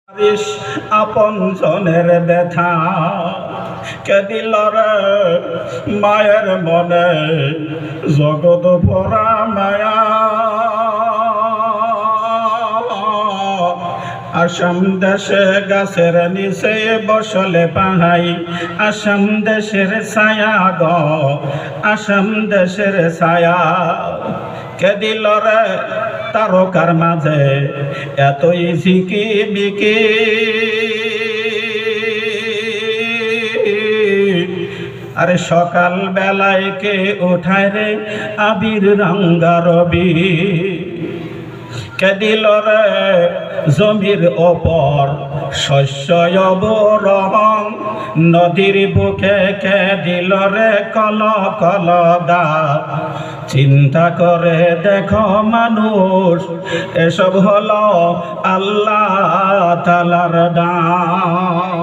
আপন জনের ব্যথা কে দিল রে মায়ের মনে জগৎ ভরা মায়া। আসাম দেশে গাছের নিচে বসলে পাহাই আসাম দেশের ছায়া গ আসাম দেশের ছায়া কে দিল রে তারকার মাঝে এতই ঝিকি বিকি। আরে সকাল বেলায় কে উঠায় রে আবির রঙ্গা রবি কে দিল রে জমির ওপর শস্য অবরং নদীর বুকে কে দিল রে কল কল গাছ। চিন্তা করে দেখো মানুষ এসব হলো আল্লাহ তাআলার দান।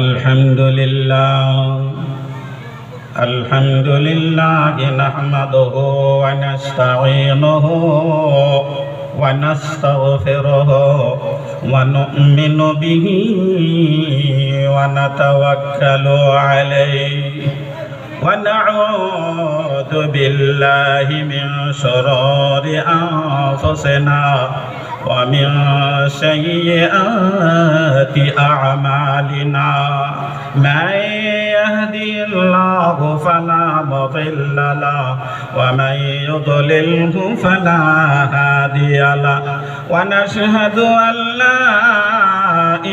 আলহামদুলিল্লাহ আলহামদুলিল্লাহ নাহমাদুহু ওয়া নাস্তাঈনুহু ওয়া নাস্তাগফিরুহু ওয়া নু'মিনু বিহি ওয়া নাতাওয়াক্কালু আলাইহি ওয়া না'উযু বিল্লাহি মিন শুরুরি আনফুসিনা ওয়া মিন সাইয়্যাতি আ'মালিনা। মান ইয়াহদিহিল্লাহু ফালা মুদিল্লা লাহু ওয়া মান ইউদ্লিলহু ফালা হাদিয়া লাহু। ওয়া নাশহাদু আন লা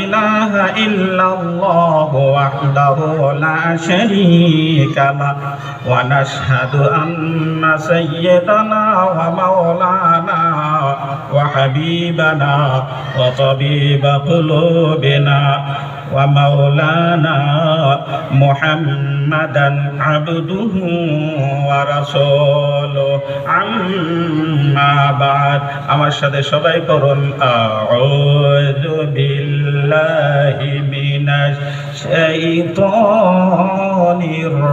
ইলাহা ইল্লাল্লাহু ওয়াহদাহু লা শারীকা লাহু ওয়া নাশহাদু আন্না সাইয়্যিদানা ওয়া মাওলানা ওয়া হাবিবানা ওয়া তাবিবা কুলুবিনা ওয়া মাওলানা মুহাম্মাদান আবদুহু ওয়া রাসূলুহু। আম্মা বা'দ। আমার সাথে সবাই পড়ুন আউযু বিল্লাহি মিনাশ শাইতানির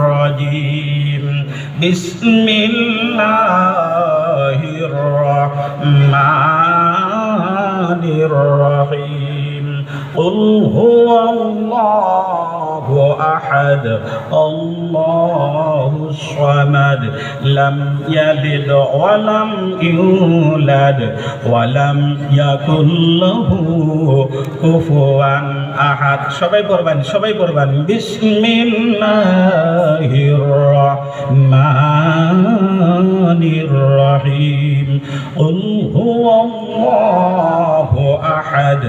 রাজীম। বিসমিল্লাহির রাহমানির রাহিম। قل هو الله أحد الله الصمد لم يلد ولم يولد ولم يكن له كفوا أحد। সবাই পড়বেন বিসমিল্লাহির রাহমানির রাহিম। قل هو الله أحد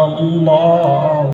الله